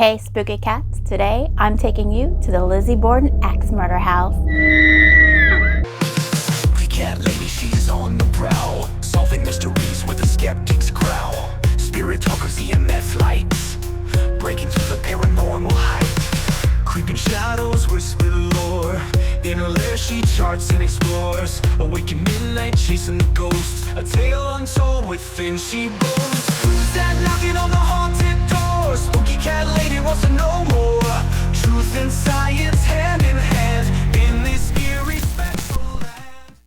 Hey spooky cats, today I'm taking you to the Lizzie Borden axe murder house. Cat lady, she's on the prowl, solving mysteries with a skeptic's growl. Spirit talkers, EMF lights, breaking through the paranormal height. Creeping shadows whisper lore, in her lair she charts and explores. Awake in midnight chasing the ghosts, a tale untold within she boasts. Who's that knocking on the haunted door? Spooky cat lady wants to know more. Truth and science hand in hand in this eerie spectral land.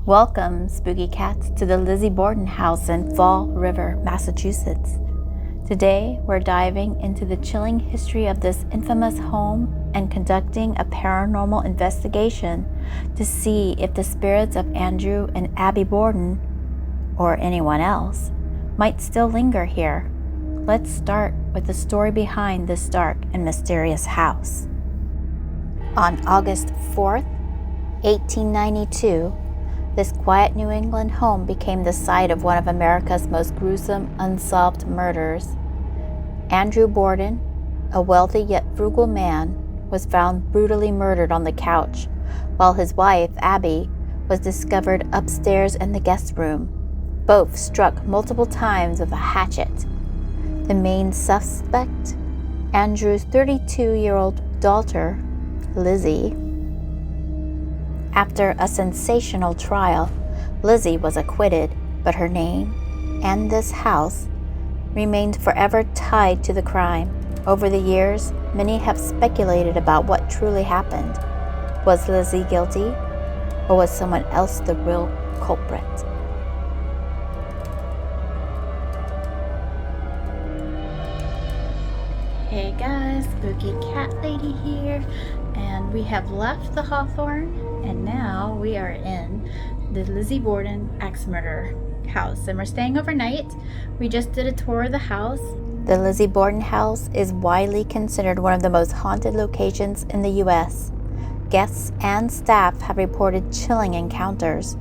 Welcome, spooky cats, to the Lizzie Borden House in Fall River, Massachusetts. Today, we're diving into the chilling history of this infamous home and conducting a paranormal investigation to see if the spirits of Andrew and Abby Borden, or anyone else, might still linger here. Let's start with the story behind this dark and mysterious house. On August 4th, 1892, this quiet New England home became the site of one of America's most gruesome unsolved murders. Andrew Borden, a wealthy yet frugal man, was found brutally murdered on the couch, while his wife, Abby, was discovered upstairs in the guest room, both struck multiple times with a hatchet. The main suspect, Andrew's 32-year-old daughter, Lizzie. After a sensational trial, Lizzie was acquitted, but her name and this house remained forever tied to the crime. Over the years, many have speculated about what truly happened. Was Lizzie guilty, or was someone else the real culprit? Hey guys, Spooky Cat Lady here, and we have left the Hawthorne, and now we are in the Lizzie Borden axe murder house, and we're staying overnight. We just did a tour of the house. The Lizzie Borden house is widely considered one of the most haunted locations in the U.S. Guests and staff have reported chilling encounters.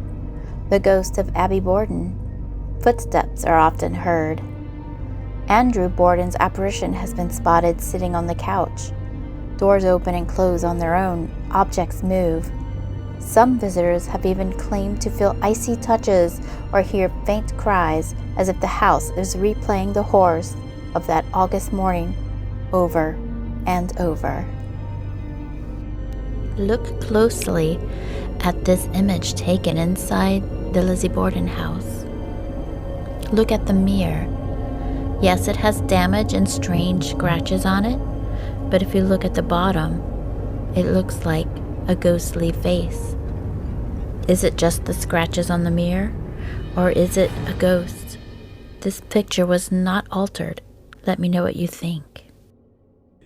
The ghost of Abby Borden. Footsteps are often heard. Andrew Borden's apparition has been spotted sitting on the couch. Doors open and close on their own. Objects move. Some visitors have even claimed to feel icy touches or hear faint cries, as if the house is replaying the horrors of that August morning over and over. Look closely at this image taken inside the Lizzie Borden house. Look at the mirror. Yes, it has damage and strange scratches on it, but if you look at the bottom, it looks like a ghostly face. Is it just the scratches on the mirror, or is it a ghost? This picture was not altered. Let me know what you think.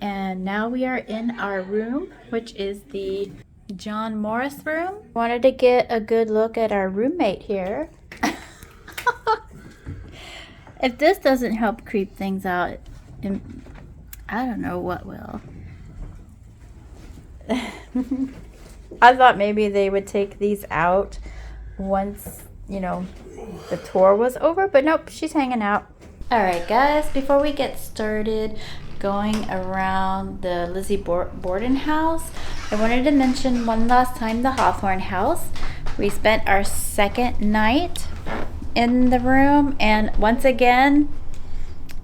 And now we are in our room, which is the John Morris room. Wanted to get a good look at our roommate here. If this doesn't help creep things out, I don't know what will. I thought maybe they would take these out once, the tour was over, but nope, she's hanging out. Alright guys, before we get started going around the Lizzie Borden house, I wanted to mention one last time the Hawthorne house. We spent our second night in the room, and once again,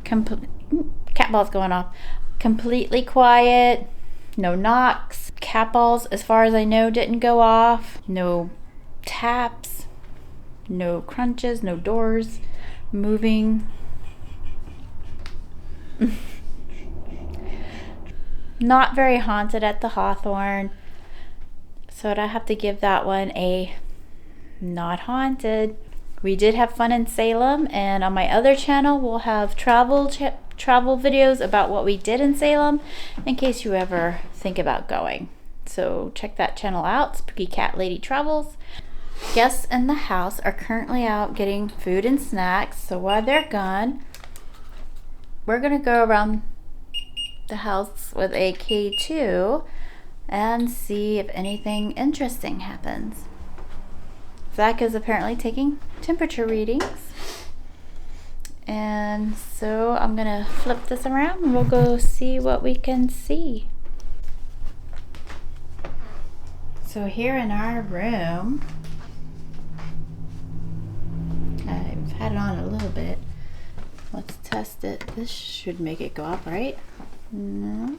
cat balls going off. Completely quiet, no knocks. Cat balls, as far as I know, didn't go off. No taps, no crunches, no doors moving. Not very haunted at the Hawthorne, so I'd have to give that one a not haunted. We did have fun in Salem, and on my other channel we'll have travel videos about what we did in Salem in case you ever think about going. So check that channel out, Spooky Cat Lady Travels. Guests in the house are currently out getting food and snacks, so while they're gone, we're gonna go around the house with a K2 and see if anything interesting happens. Zach is apparently taking temperature readings, And so I'm gonna flip this around and we'll go see what we can see. So here in our room, I've had it on a little bit. Let's test it. This should make it go up, right? No.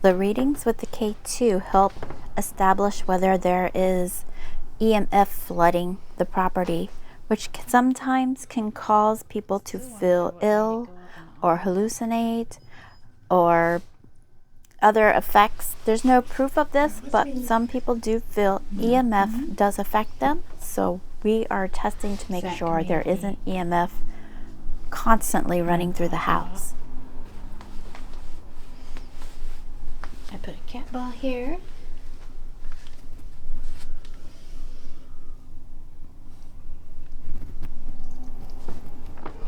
The readings with the K2 help establish whether there is EMF flooding the property, which sometimes can cause people to feel ill or hallucinate or other effects. There's no proof of this, but some people do feel EMF does affect them. So we are testing to make sure there isn't EMF constantly running through the house. I put a cat ball here.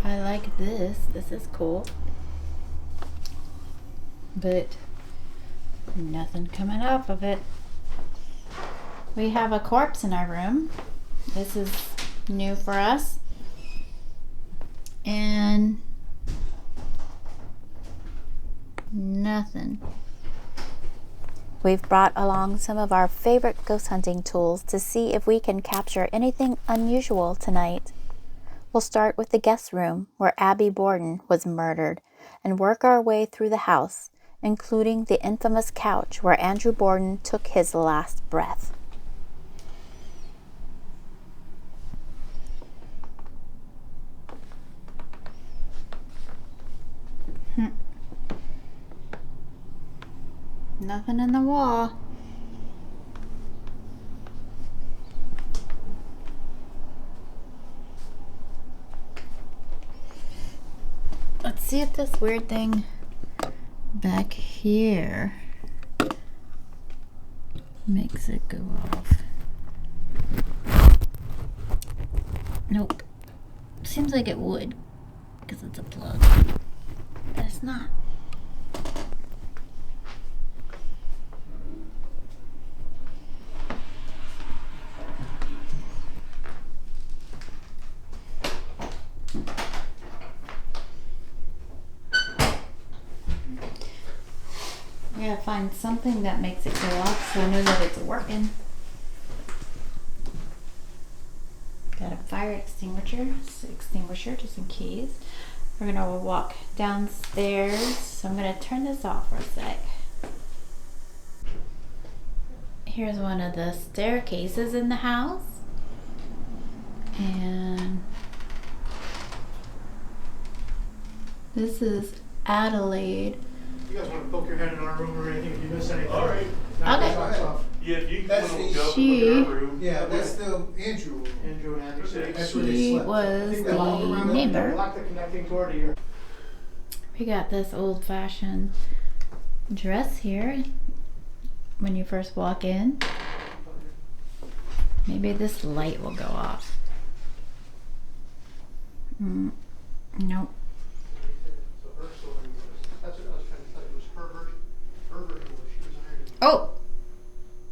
I like this. This is cool. But nothing coming off of it. We have a corpse in our room. This is new for us. And nothing. We've brought along some of our favorite ghost hunting tools to see if we can capture anything unusual tonight. We'll start with the guest room where Abby Borden was murdered and work our way through the house, including the infamous couch where Andrew Borden took his last breath. Nothing in the wall. Let's see if this weird thing back here makes it go off. Nope. Seems like it would because it's a plug, but it's not. I gotta find something that makes it go off so I know that it's working. Got a fire extinguisher just in case. We're gonna walk downstairs. So I'm gonna turn this off for a sec. Here's one of the staircases in the house. And this is Adelaide. You guys want to poke your head in our room or anything if you miss anything? All right. Okay. Yeah, if you That's want to the- go She- to the room. Yeah, that's the Andrew room. Andrew and Abby That's where they She slept. was I think they locked around the the- neighbor. they locked the connecting door to your. We got this old-fashioned dress here when you first walk in. Maybe this light will go off. Nope. So her story was, that's what I was trying to tell you, was her version. Her version was she was ironing. Oh,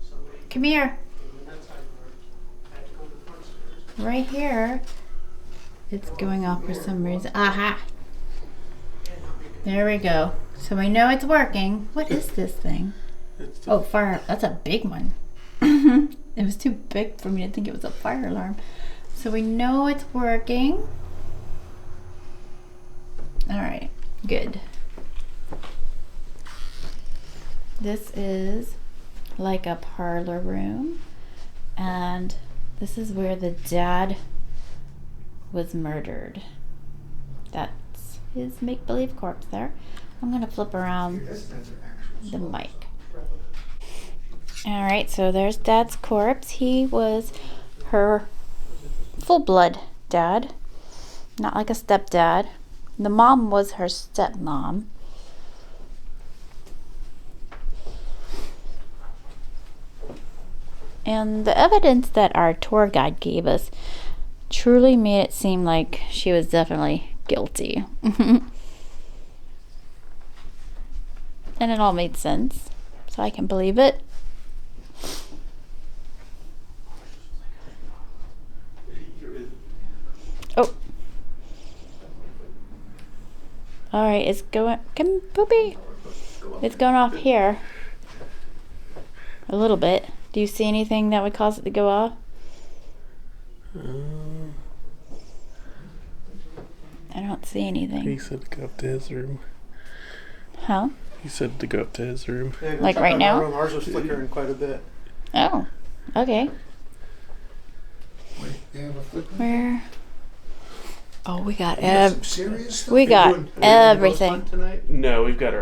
Somebody come here. came in that side door. I had to go to the front stairs. Right here. It's going off for some reason. Aha. There we go. So we know it's working. What is this thing? Oh, fire. That's a big one. It was too big for me to think it was a fire alarm. So we know it's working. All right, good. This is like a parlor room. And this is where the dad was murdered. That's his make-believe corpse there. I'm gonna flip around the mic. All right, so there's Dad's corpse. He was her full-blood dad, not like a stepdad. The mom was her stepmom. And the evidence that our tour guide gave us truly made it seem like she was definitely guilty. And it all made sense, so I can believe it. All right, it's going. Come, Poopy. It's going off here. A little bit. Do you see anything that would cause it to go off? I don't see anything. He said to go up to his room. Huh? He said to go up to his room. Yeah, go Like check right out now? our room. Ours was flickering quite a bit. Oh, okay. Wait, they have a flicker? Where? Oh, we got You got some serious stuff? we got Are you doing ghost everything. hunt tonight? No, we've got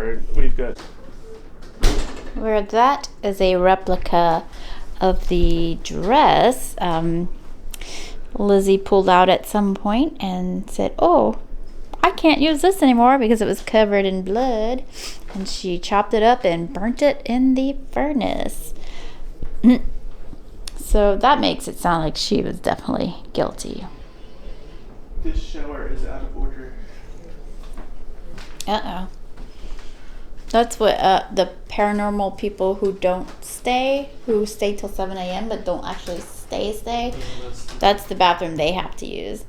Where that is a replica of the dress Lizzie pulled out at some point and said, "Oh, I can't use this anymore because it was covered in blood." And she chopped it up and burnt it in the furnace. So that makes it sound like she was definitely guilty. This shower is out of order. Uh-oh. That's what the paranormal people who stay till 7 a.m. but don't actually stay. That's the bathroom they have to use.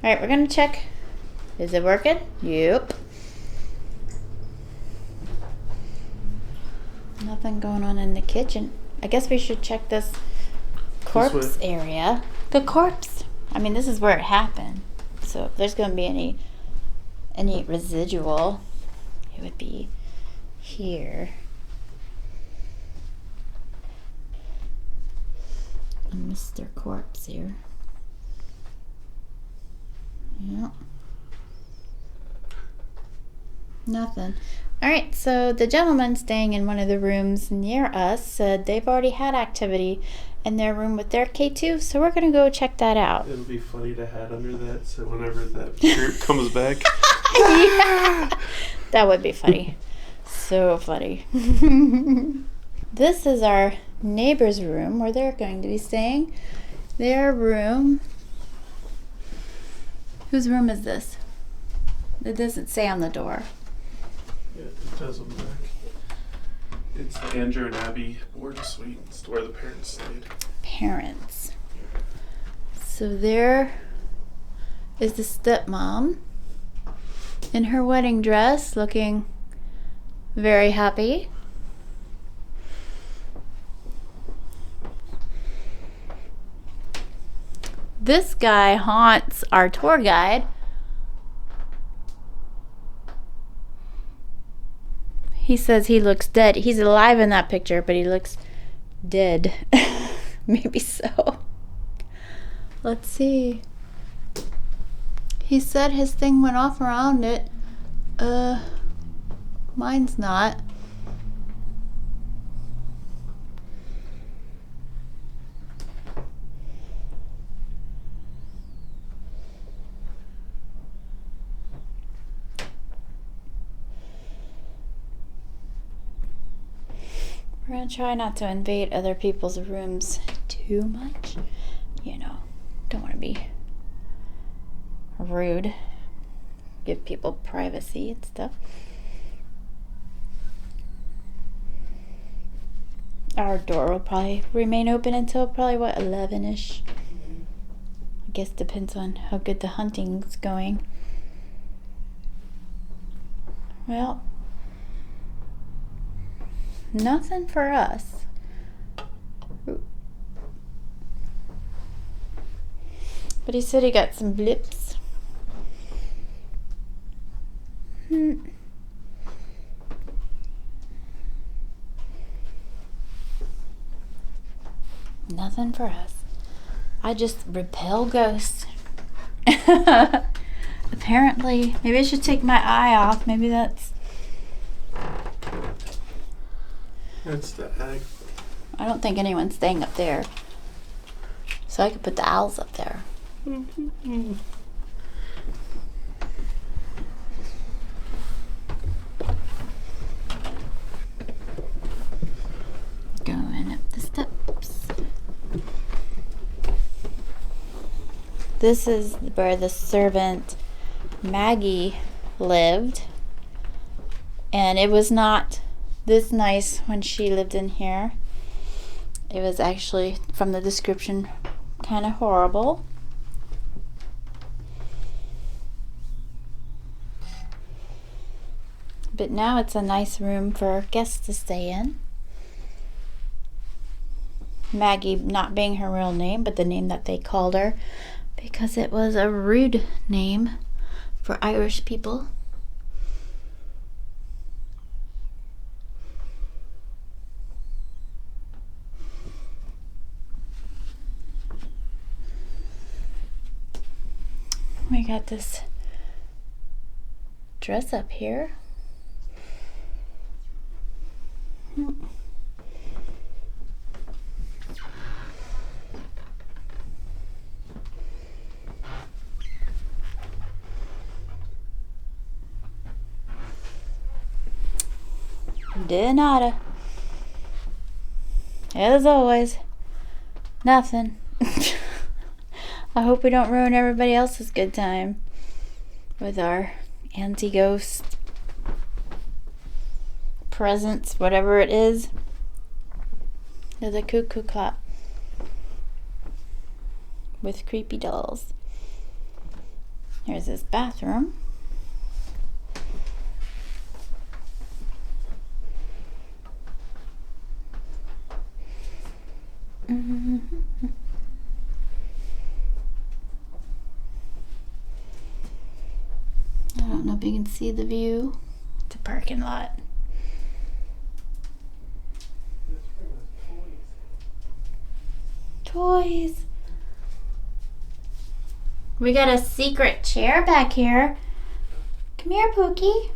All right, we're going to check. Is it working? Yep. Nothing going on in the kitchen. I guess we should check this corpse area. The corpse. I mean, this is where it happened. So if there's going to be any residual, it would be here. Mr. Corpse here. Yeah. Nothing. All right, so the gentleman staying in one of the rooms near us said they've already had activity in their room with their K2, so we're going to go check that out. It'll be funny to hide under that, so whenever that shirt comes back. Yeah. That would be funny. So funny. This is our neighbor's room where they're going to be staying. Their room. Whose room is this? It doesn't say on the door. Yeah, it does on the back. It's Andrew and Abby Borden suite. It's where the parents stayed. Parents. So there is the stepmom in her wedding dress, looking very happy. This guy haunts our tour guide. He says he looks dead. He's alive in that picture, but he looks dead. Maybe so. Let's see. He said his thing went off around it. Mine's not. We're gonna try not to invade other people's rooms too much. You know, don't want to be rude. Give people privacy and stuff. Our door will probably remain open until probably, what, 11-ish? I guess depends on how good the hunting's going. Well, nothing for us. Ooh. But he said he got some blips. Nothing for us. I just repel ghosts. Apparently, maybe I should take my eye off. Maybe that's... That's the egg. I don't think anyone's staying up there. So I could put the owls up there. Going up the steps. This is where the servant Maggie lived. And it was not this nice when she lived in here. It was actually, from the description, kind of horrible. But now it's a nice room for guests to stay in. Maggie not being her real name, but the name that they called her because it was a rude name for Irish people. We got this dress up here. De nada. As always, nothing. I hope we don't ruin everybody else's good time with our anti-ghost presence, whatever it is. There's a cuckoo clock with creepy dolls. Here's his bathroom. I don't know if you can see the view. It's a parking lot. Toys. We got a secret chair back here. Come here, Pookie.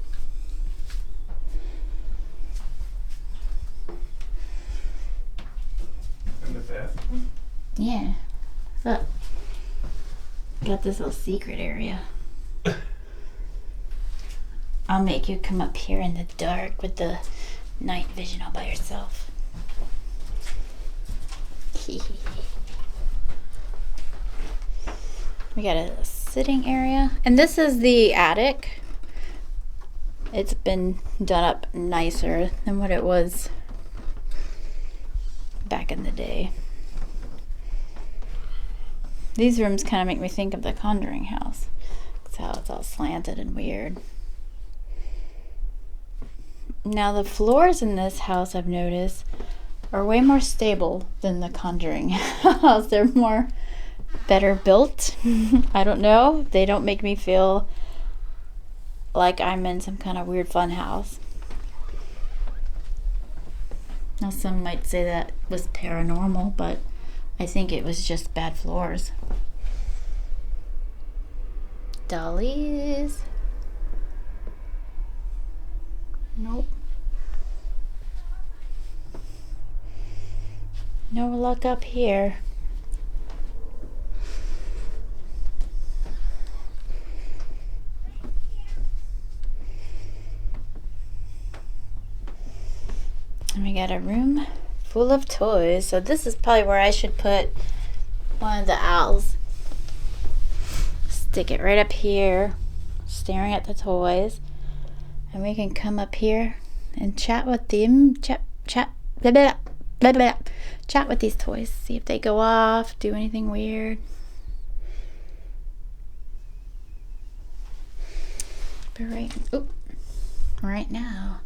In the bathroom? Yeah. Look. Got this little secret area. I'll make you come up here in the dark with the night vision all by yourself. We got a sitting area. And this is the attic. It's been done up nicer than what it was back in the day. These rooms kind of make me think of the Conjuring house. That's how it's all slanted and weird. Now the floors in this house, I've noticed, are way more stable than the Conjuring house. They're more better built. I don't know. They don't make me feel like I'm in some kind of weird fun house. Now some might say that was paranormal, but I think it was just bad floors. Dollies. Nope. No luck up here. And we got a room full of toys. So this is probably where I should put one of the owls. Stick it right up here, staring at the toys. And we can come up here and chat with them. Chat, blah, blah, blah, blah. Chat with these toys. See if they go off, do anything weird. But right now,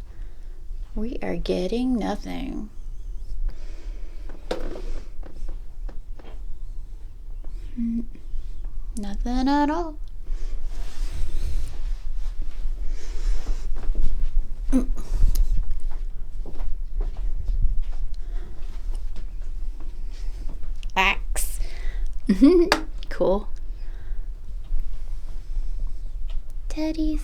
we are getting nothing. Nothing at all. Axe. Cool. Teddies.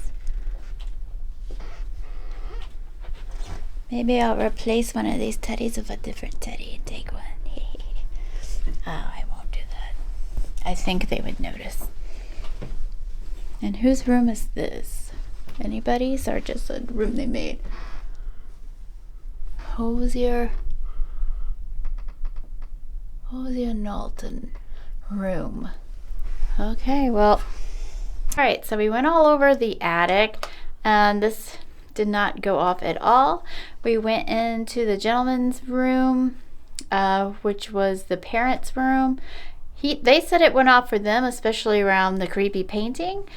Maybe I'll replace one of these teddies with a different teddy and take one. Oh, I won't do that. I think they would notice. And whose room is this? Anybody's or just a room they made? Hosier Knowlton room. Okay, well, alright, so we went all over the attic and this did not go off at all. We went into the gentleman's room, which was the parents' room. They said it went off for them, especially around the creepy painting,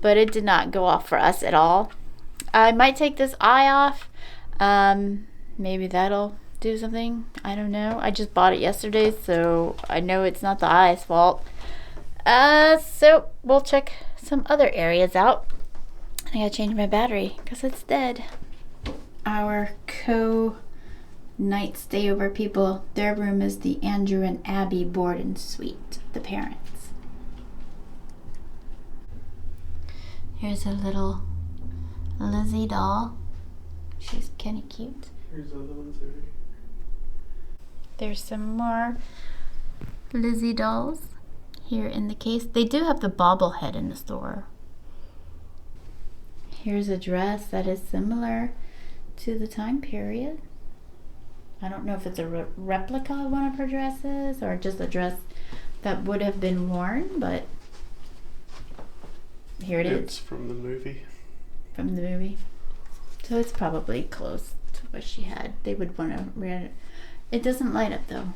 but it did not go off for us at all. I might take this eye off. Maybe that'll do something. I don't know. I just bought it yesterday, so I know it's not the eye's fault. So we'll check some other areas out. I gotta change my battery because it's dead. Our night stayover people, their room is the Andrew and Abby Borden suite, the parents. Here's a little Lizzie doll. She's kind of cute. Here's other ones there. There's some more Lizzie dolls here in the case. They do have the bobblehead in the store. Here's a dress that is similar to the time period. I don't know if it's a replica of one of her dresses or just a dress that would have been worn, but here it is. It's from the movie. From the movie. So it's probably close to what she had. They would want to read it. It doesn't light up though.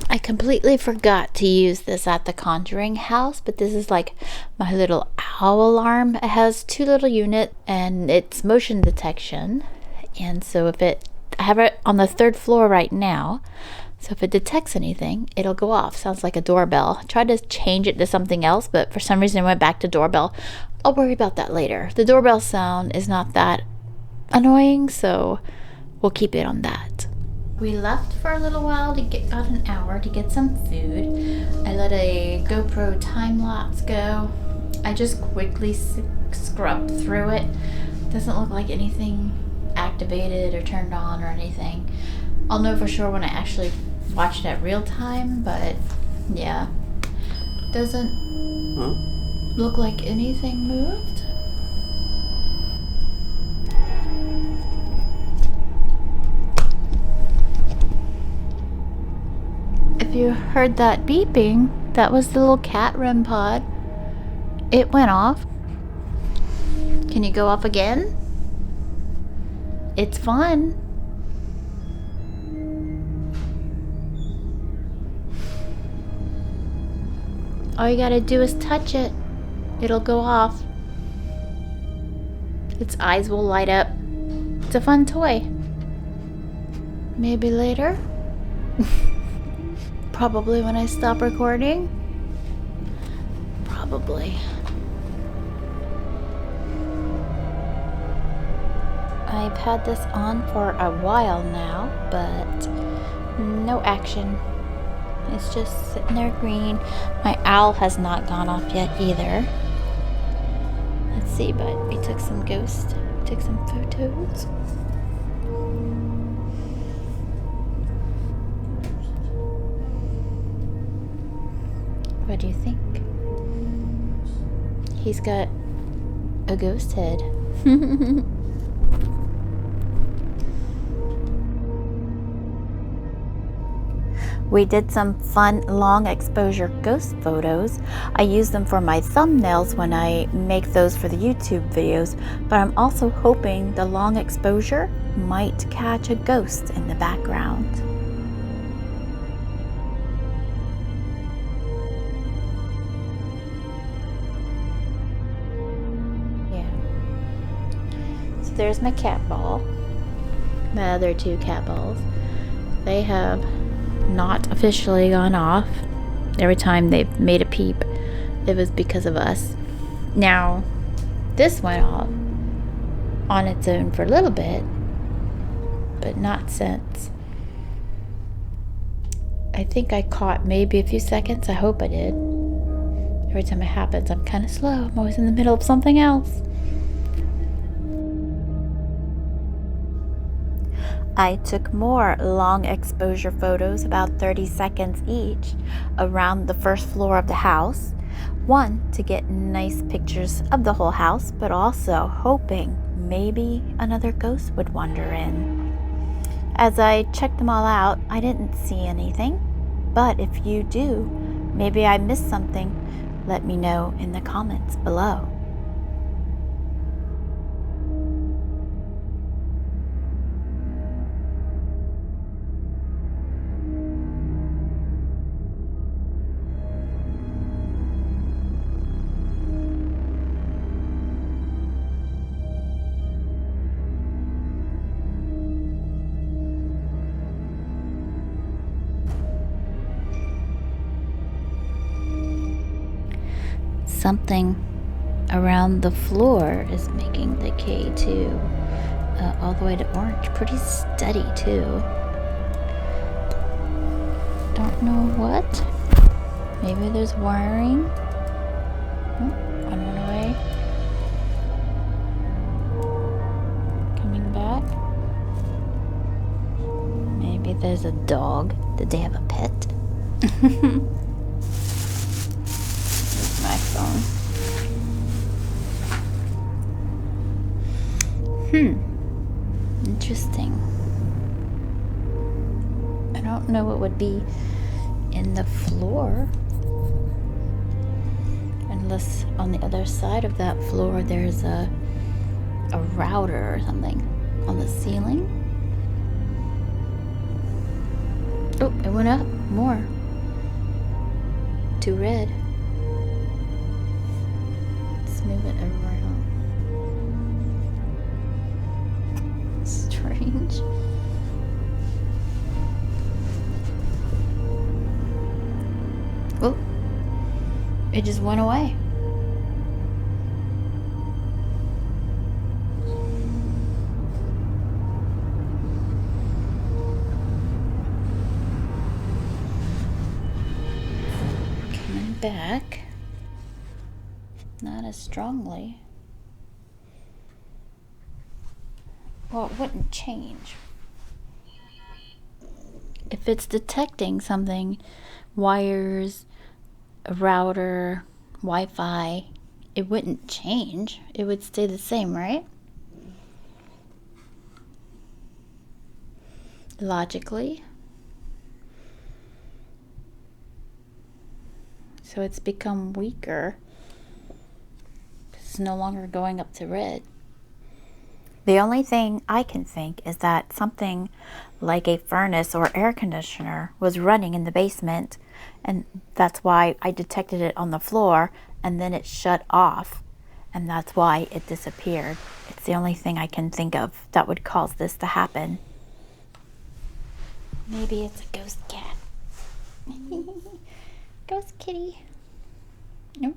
I completely forgot to use this at the Conjuring house, but this is like my little owl alarm. It has 2 little units and it's motion detection. And so I have it on the 3rd floor right now. So if it detects anything, it'll go off. Sounds like a doorbell. I tried to change it to something else, but for some reason I went back to doorbell. I'll worry about that later. The doorbell sound is not that annoying, so we'll keep it on that. We left for a little while to get about an hour to get some food. I let a GoPro time lapse go. I just quickly scrubbed through it. Doesn't look like anything activated or turned on or anything. I'll know for sure when I actually watch it at real time, but yeah. Doesn't look like anything moved. If you heard that beeping, that was the little cat REM pod. It went off. Can you go off again? It's fun. All you gotta do is touch it. It'll go off. Its eyes will light up. It's a fun toy. Maybe later? Probably when I stop recording. Probably. I've had this on for a while now, but no action. It's just sitting there green. My owl has not gone off yet either. Let's see, but we took some photos. What do you think? He's got a ghost head. We did some fun long exposure ghost photos. I use them for my thumbnails when I make those for the YouTube videos, but I'm also hoping the long exposure might catch a ghost in the background. Yeah. So there's my cat ball. My other 2 cat balls. They have not officially gone off. Every time they've made a peep, it was because of us. Now, this went off on its own for a little bit, but not since. I think I caught maybe a few seconds. I hope I did. Every time it happens, I'm kind of slow. I'm always in the middle of something else. I took more long exposure photos, about 30 seconds each, around the 1st floor of the house. One, to get nice pictures of the whole house, but also hoping maybe another ghost would wander in. As I checked them all out, I didn't see anything, but if you do, maybe I missed something, let me know in the comments below. something around the floor is making the K2 all the way to orange. Pretty steady too. Don't know what. Maybe there's wiring. Oh, one went away. Coming back. Maybe there's a dog. Did they have a pet? Here's my phone. Interesting. I don't know what would be in the floor. Unless on the other side of that floor there's a router or something on the ceiling. Oh, it went up more to red. Let's move it around. Strange. Oh, it just went away. Coming back. Not as strongly. Well, it wouldn't change. If it's detecting something, wires, a router, Wi-Fi, it wouldn't change. It would stay the same, right? Logically. So it's become weaker. It's no longer going up to red. The only thing I can think is that something like a furnace or air conditioner was running in the basement, and that's why I detected it on the floor, and then it shut off, and that's why it disappeared. It's the only thing I can think of that would cause this to happen. Maybe it's a ghost cat. Ghost kitty. Nope.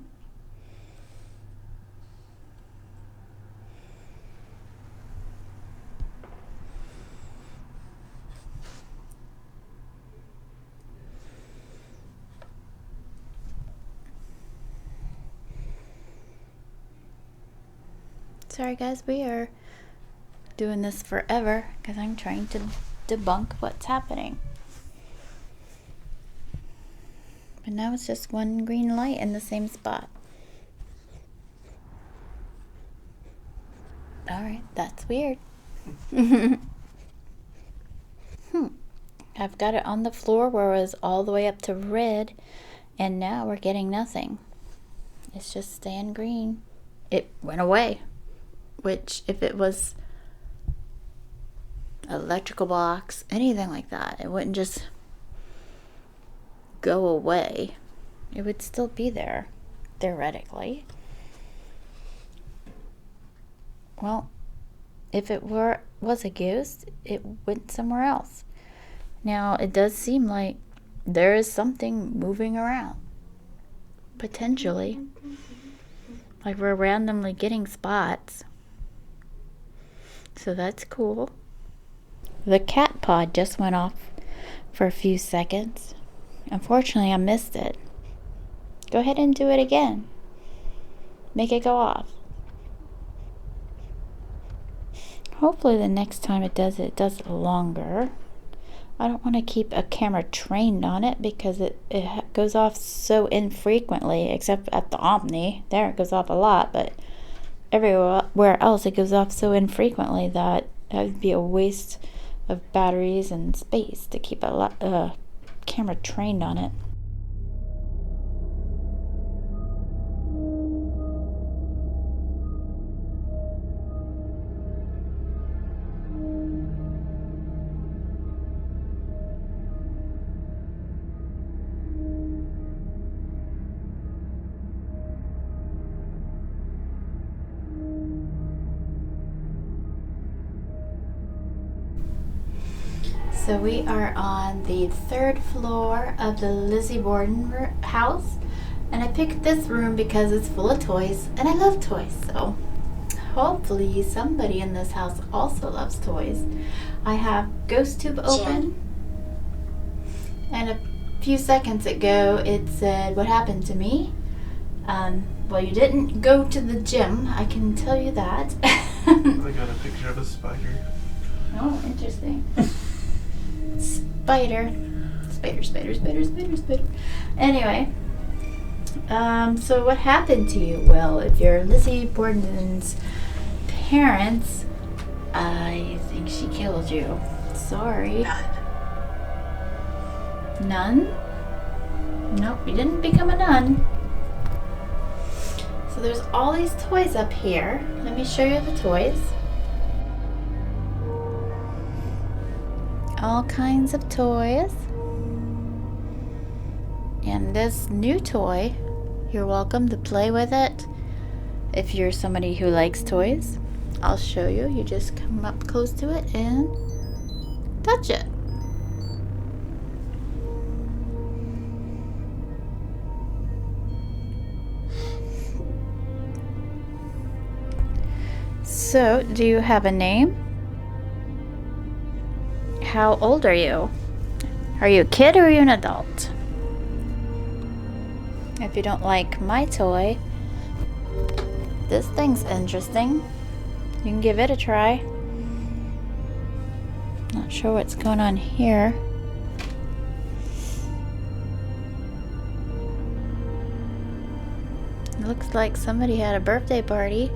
Sorry guys, we are doing this forever because I'm trying to debunk what's happening. But now it's just one green light in the same spot. Alright, that's weird. I've got it on the floor where it was all the way up to red, and now we're getting nothing. It's just staying green. It went away. Which, if it was electrical box, anything like that, it wouldn't just go away. It would still be there, theoretically. Well, if it was a ghost, it went somewhere else. Now, it does seem like there is something moving around. Potentially. Like we're randomly getting spots. So that's cool. The cat pod just went off for a few seconds. Unfortunately, I missed it. Go ahead and do it again. Make it go off. Hopefully the next time it does it longer. I don't want to keep a camera trained on it because it goes off so infrequently, except at the Omni. There it goes off a lot, but everywhere else it goes off so infrequently that it would be a waste of batteries and space to keep a camera trained on it. So we are on the 3rd floor of the Lizzie Borden house, And I picked this room because it's full of toys, and I love toys, so hopefully somebody in this house also loves toys. I have Ghost Tube open, and a few seconds ago it said, "What happened to me?" Well, you didn't go to the gym, I can tell you that. I got a picture of a spider. Oh, interesting. Spider. Spider. Anyway, so what happened to you? Well, if you're Lizzie Borden's parents, I think she killed you. Sorry. Nun? Nope, you didn't become a nun. So there's all these toys up here. Let me show you the toys. All kinds of toys. And this new toy, you're welcome to play with it. If you're somebody who likes toys, I'll show you. You just come up close to it and touch it. So, do you have a name? How old are you? Are you a kid or are you an adult? If you don't like my toy, this thing's interesting. You can give it a try. Not sure what's going on here. It looks like somebody had a birthday party.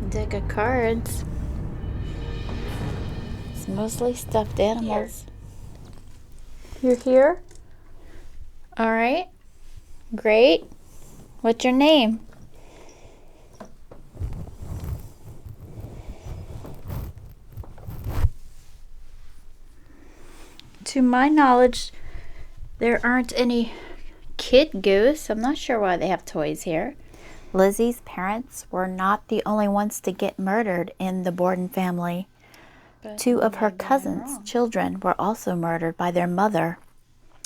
Deck of cards. It's mostly stuffed animals. You're here? Alright. Great. What's your name? To my knowledge, there aren't any kid ghosts. I'm not sure why they have toys here. Lizzie's parents were not the only ones to get murdered in the Borden family. But 2 of her cousins' children were also murdered by their mother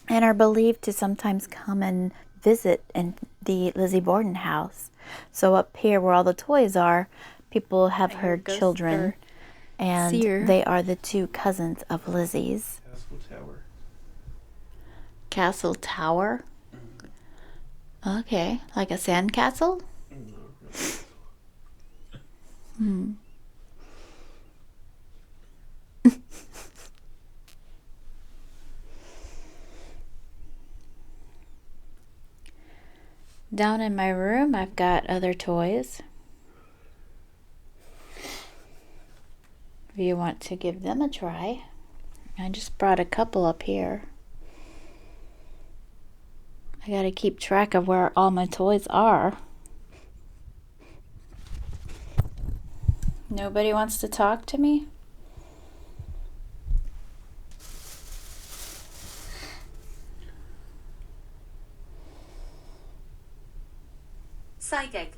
and are believed to sometimes come and visit in the Lizzie Borden house. So up here where all the toys are, people have heard children, and they are the 2 cousins of Lizzie's. Castle Tower. Castle Tower? Okay, like a sand castle? Down in my room, I've got other toys. If you want to give them a try. I just brought a couple up here. I gotta keep track of where all my toys are. Nobody wants to talk to me? Psychic.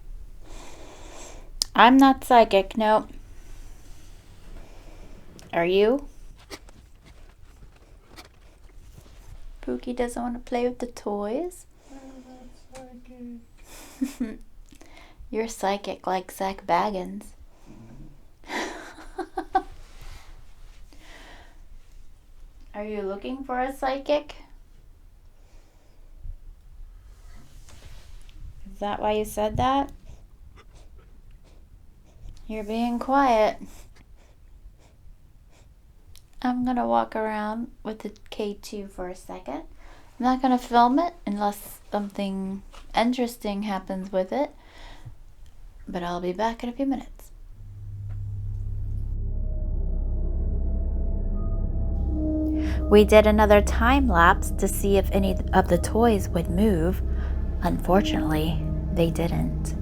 I'm not psychic, nope. Are you? Pookie doesn't want to play with the toys. You're psychic like Zach Baggins. Are you looking for a psychic? Is that why you said that? You're being quiet. I'm gonna walk around with the K2 for a second. I'm not gonna film it unless something interesting happens with it, but I'll be back in a few minutes. We did another time lapse to see if any of the toys would move. Unfortunately, they didn't.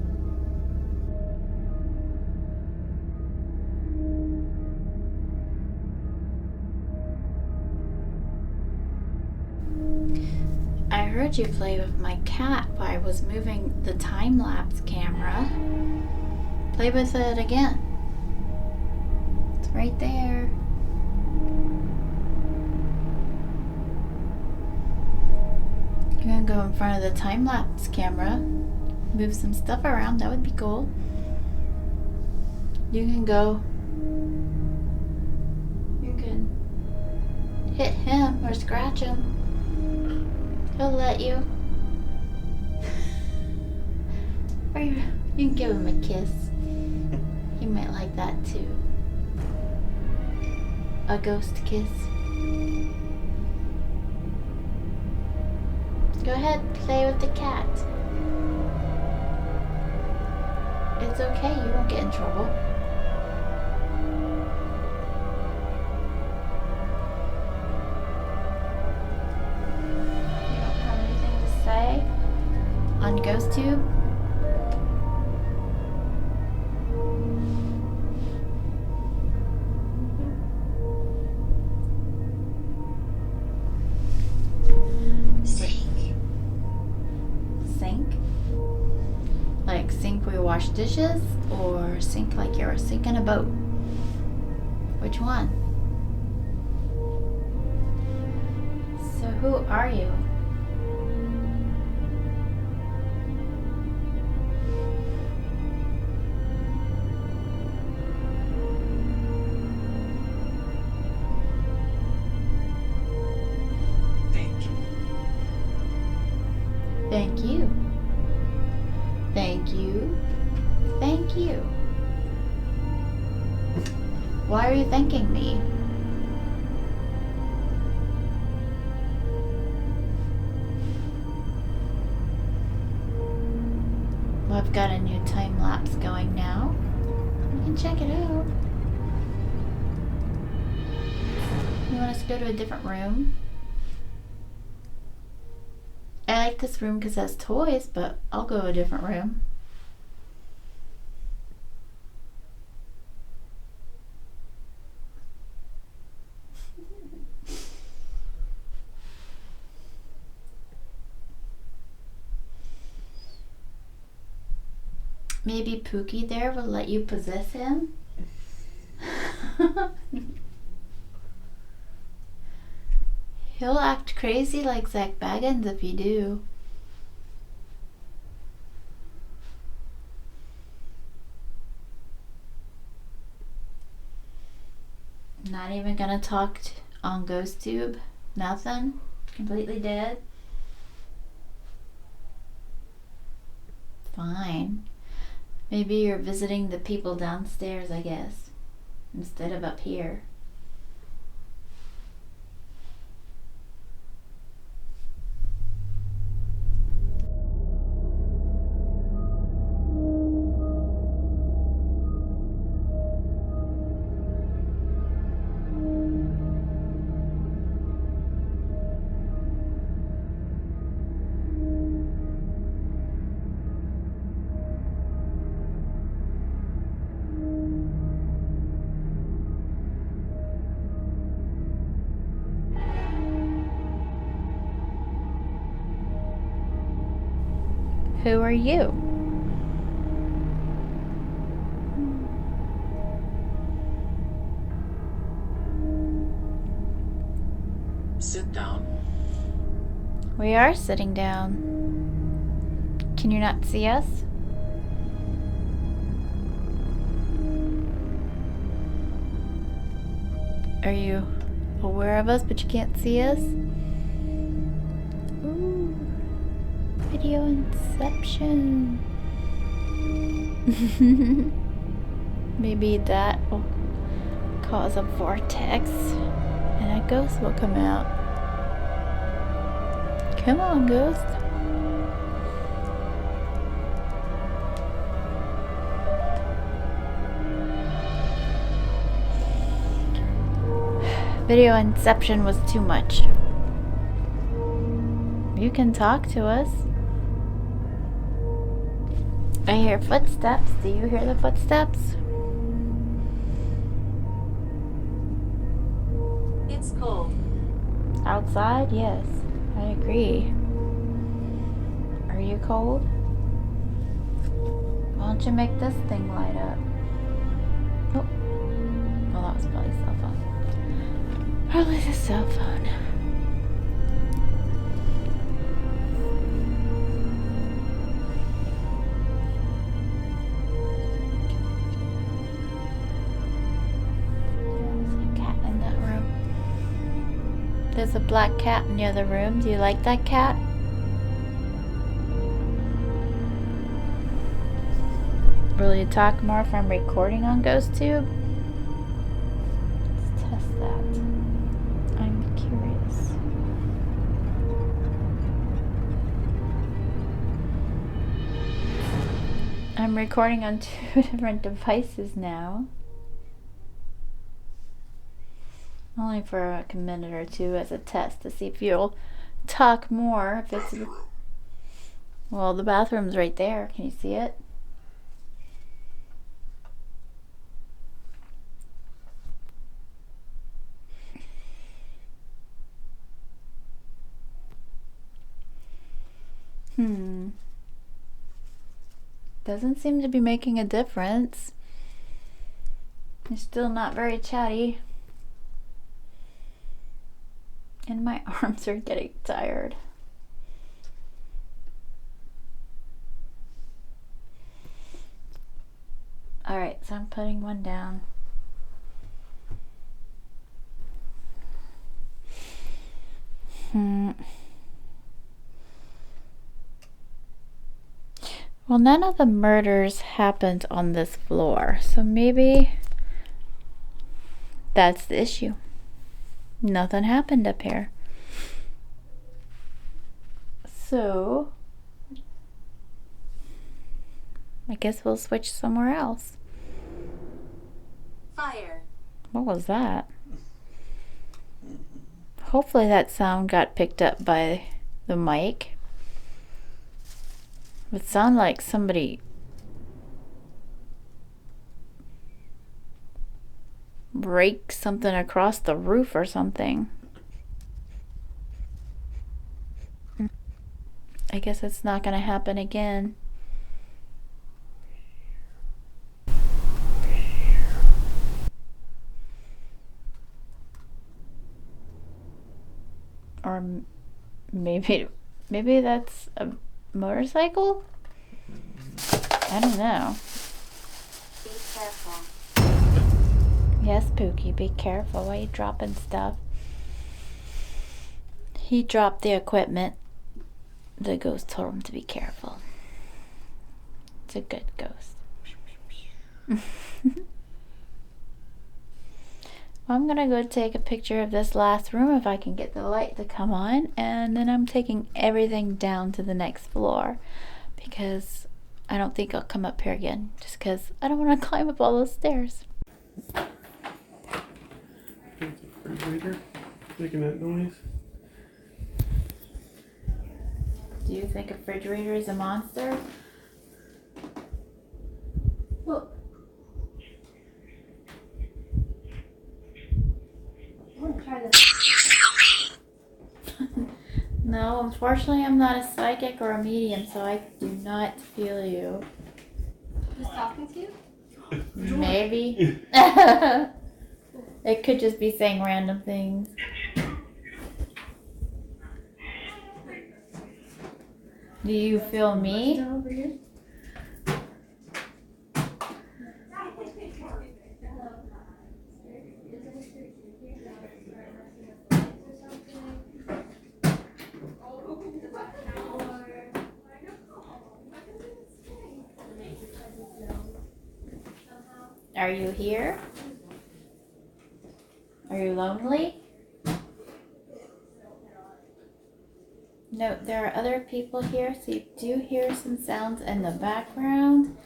I heard you play with my cat while I was moving the time-lapse camera. Play with it again. It's right there. You're gonna go in front of the time-lapse camera. Move some stuff around, that would be cool. You can go. You can hit him or scratch him. He'll let you. Or you can give him a kiss. He might like that too. A ghost kiss. Go ahead, play with the cat. It's okay, you won't get in trouble. You don't have anything to say on GhostTube? Sink? Like sink where you wash dishes, or sink like you're sinking a boat? Which one? So who are you? Thank you. Thank you. Thank you. Why are you thanking me? Well, I've got a new time lapse going now. You can check it out. You want us to go to a different room? I like this room because it has toys, but I'll go to a different room. Maybe Pookie there will let you possess him? He'll act crazy like Zach Baggins if you do. Not even gonna talk on GhostTube? Nothing? Completely dead? Fine. Maybe you're visiting the people downstairs, I guess, instead of up here. Who are you? Sit down. We are sitting down. Can you not see us? Are you aware of us but you can't see us? Ooh, video inception. Maybe that will cause a vortex and a ghost will come out. Come on, ghost. Video inception was too much. You can talk to us. I hear footsteps. Do you hear the footsteps? It's cold. Outside? Yes, I agree. Are you cold? Why don't you make this thing light up? Oh, well, that was It's probably a cell phone. Probably the cell phone. There's a black cat in the other room. Do you like that cat? Will you talk more if I'm recording on GhostTube? Let's test that. I'm curious. I'm recording on 2 different devices now. Only for like a minute or two as a test to see if you'll talk more. If it's well, the bathroom's right there. Can you see it? Doesn't seem to be making a difference. You're still not very chatty. And my arms are getting tired. Alright, so I'm putting one down. Well, none of the murders happened on this floor, so maybe that's the issue. Nothing happened up here. So, I guess we'll switch somewhere else. Fire. What was that? Hopefully that sound got picked up by the mic. It would sound like somebody break something across the roof or something. I guess it's not gonna happen again. Or maybe that's a motorcycle? I don't know. Be careful. Yes, Pookie, be careful. Why are you dropping stuff? He dropped the equipment. The ghost told him to be careful. It's a good ghost. I'm gonna go take a picture of this last room if I can get the light to come on, and then I'm taking everything down to the next floor because I don't think I'll come up here again just because I don't want to climb up all those stairs. Refrigerator making that noise. Do you think a refrigerator is a monster? Well, I want to try this. Can you feel me? No, unfortunately I'm not a psychic or a medium, so I do not feel you. Just talking to you? Maybe. It could just be saying random things. Do you feel me? Are you here? Are you lonely? No, there are other people here, so you do hear some sounds in the background.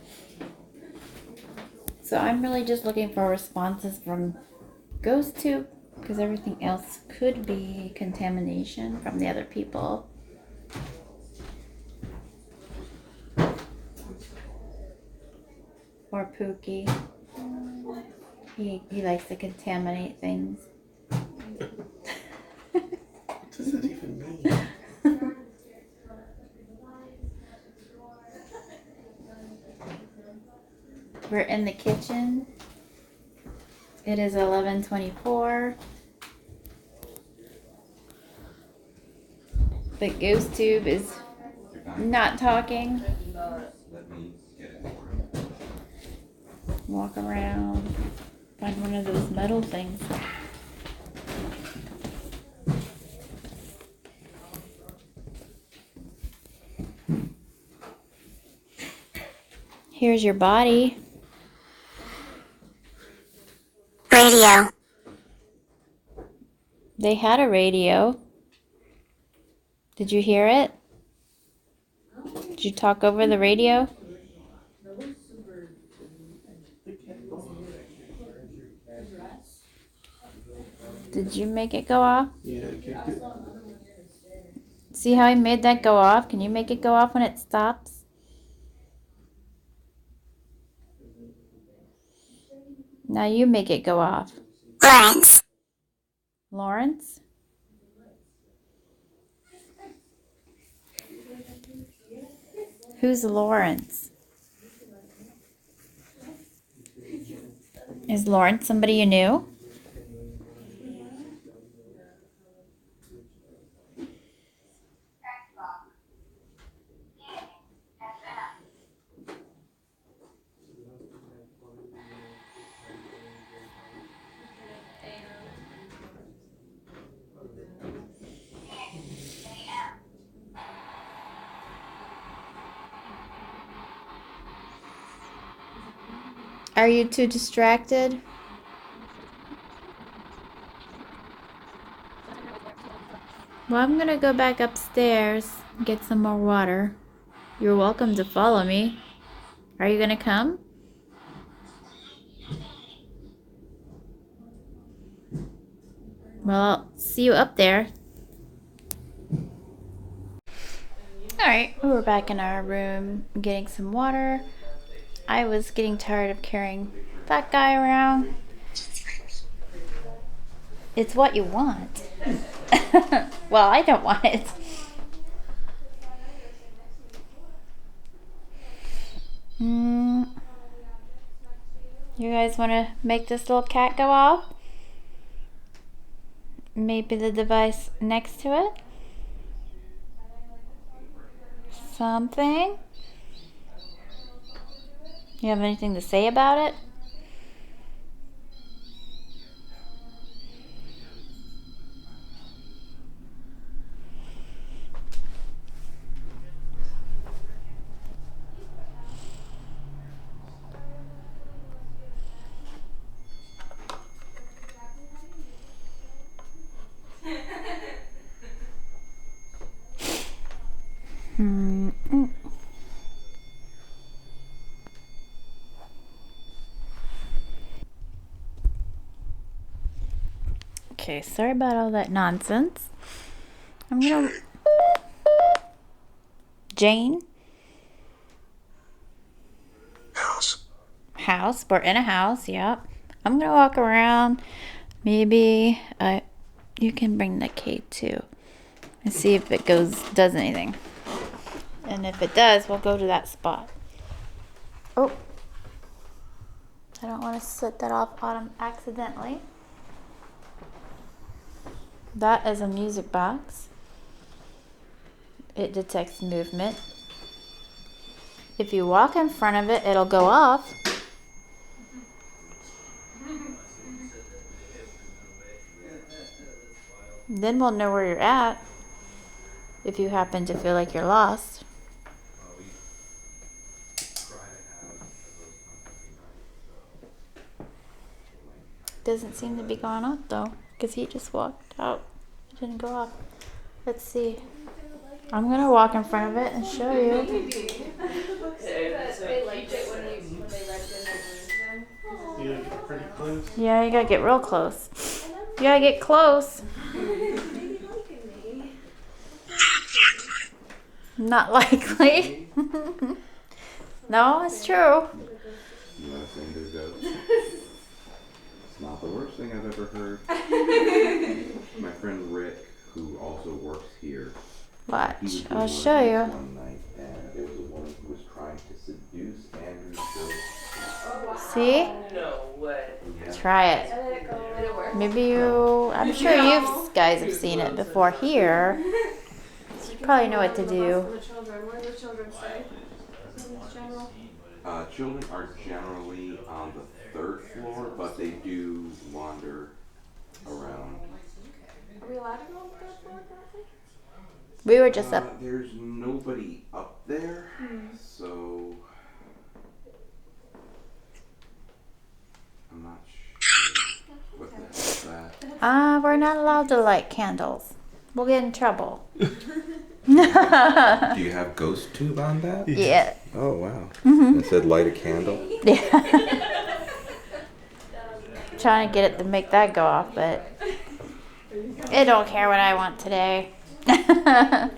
So I'm really just looking for responses from GhostTube, because everything else could be contamination from the other people. Or Pookie. He likes to contaminate things. What does that even mean? We're in the kitchen. It is 11:24. But GhostTube is not talking. Walk around. Find one of those metal things. Here's your body. Radio. They had a radio. Did you hear it? Did you talk over the radio? Did you make it go off? Yeah, I kicked it. See how I made that go off? Can you make it go off when it stops? Now you make it go off. Lawrence. Lawrence? Who's Lawrence? Is Lawrence somebody you knew? Are you too distracted? Well, I'm gonna go back upstairs and get some more water. You're welcome to follow me. Are you gonna come? Well, I'll see you up there. Alright, we're back in our room getting some water. I was getting tired of carrying that guy around. It's what you want. Well, I don't want it. You guys want to make this little cat go off? Maybe the device next to it? Something? You have anything to say about it? Okay, sorry about all that nonsense. I'm gonna... Jane? House. We're in a house, yep. I'm gonna walk around. Maybe you can bring the K too. And see if it does anything. And if it does, we'll go to that spot. Oh. I don't want to set that off on him accidentally. That is a music box. It detects movement. If you walk in front of it, it'll go off. Then we'll know where you're at if you happen to feel like you're lost. Doesn't seem to be going off though, because he just walked out. It didn't go off. Let's see. I'm gonna walk in front of it and show you. You gotta get pretty close. Yeah, you gotta get real close. You gotta get close. Not likely. No, it's true. You want to sing to go? It's not the worst thing I've ever heard. My friend Rick, who also works here, he Watch, was I'll doing show this you. one night, and there was a woman who was trying to seduce Andrew's ghost. See? No way. Yeah. Try it. Would it work? Maybe you, I'm sure you guys have seen it before here. You probably know what to do. For the children. Where do the children stay? In general. Children are generally on the 3rd floor, but they do wander around. Are we allowed to go on the 3rd floor currently? We were just up. There's nobody up there, so I'm not sure what the heck is that. We're not allowed to light candles. We'll get in trouble. Do you have ghost tube on that? Yeah. Oh wow! It said light a candle. Trying to get it to make that go off, but it don't care what I want today. Yeah,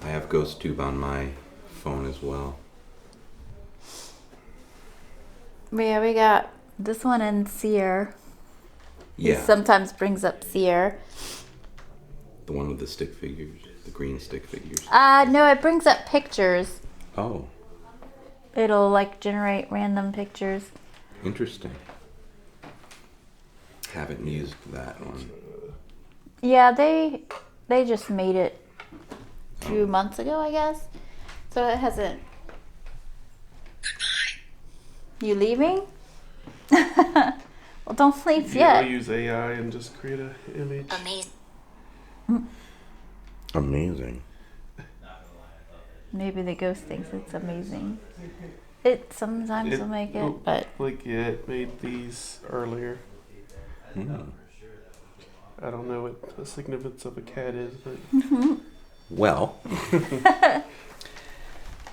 I have ghost tube on my phone as well. Yeah, we got this one in Sear. He Yeah, sometimes brings up Sear. the one with the stick figures, the green stick figures. No, it brings up pictures. Oh, It'll like generate random pictures. interesting. Haven't used that one. Yeah, they just made it a few months ago, I guess. So it hasn't. You leaving? Well, don't leave Yeah, yet. I'll use AI and just create an image. Amazing. Amazing. Maybe the ghost thinks it's amazing. It sometimes will make it, but Like, yeah, it made these earlier. I don't know what the significance of a cat is, but Well,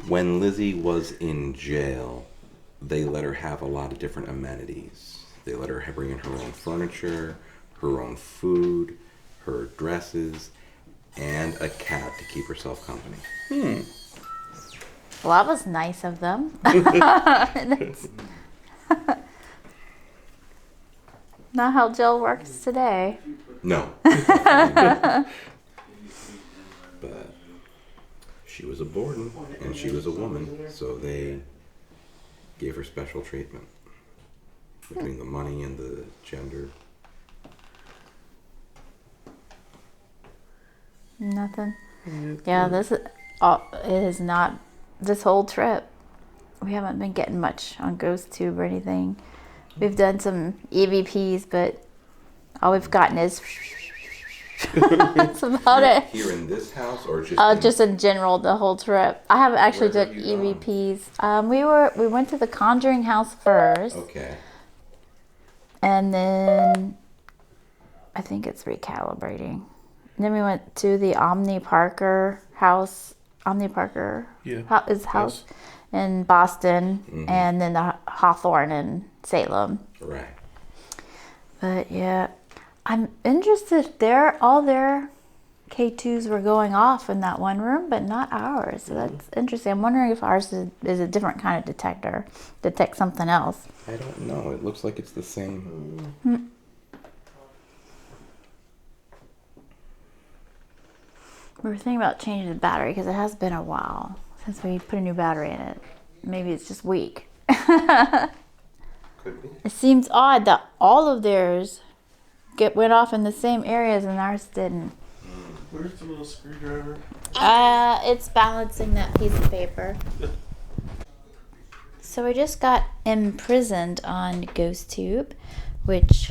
when Lizzie was in jail, they let her have a lot of different amenities. They let her bring in her own furniture, her own food, her dresses, and a cat to keep herself company. well, that was nice of them. That's not how jail works today. No. But she was a Borden, and she was a woman, so they gave her special treatment between the money and the gender. Nothing. Yeah, this is all. It is not. This whole trip, we haven't been getting much on GhostTube or anything. We've done some EVPs, but all we've gotten is. That's about it. Here in this house, or just Just in general, the whole trip. I haven't actually Where done have you gone? EVPs. We went to the Conjuring house first, Okay. and then I think it's recalibrating. And then we went to the Omni Parker house. Omni Parker yeah. his house in Boston, and then the Hawthorne in Salem. Right. But yeah, I'm interested. All their K2s were going off in that one room, but not ours. So that's interesting. I'm wondering if ours is a different kind of detector, detect something else. I don't know. It looks like it's the same. We were thinking about changing the battery because it has been a while since we put a new battery in it. Maybe it's just weak. Could be. It seems odd that all of theirs went off in the same areas and ours didn't. Where's the little screwdriver? It's balancing that piece of paper. So we just got imprisoned on GhostTube, which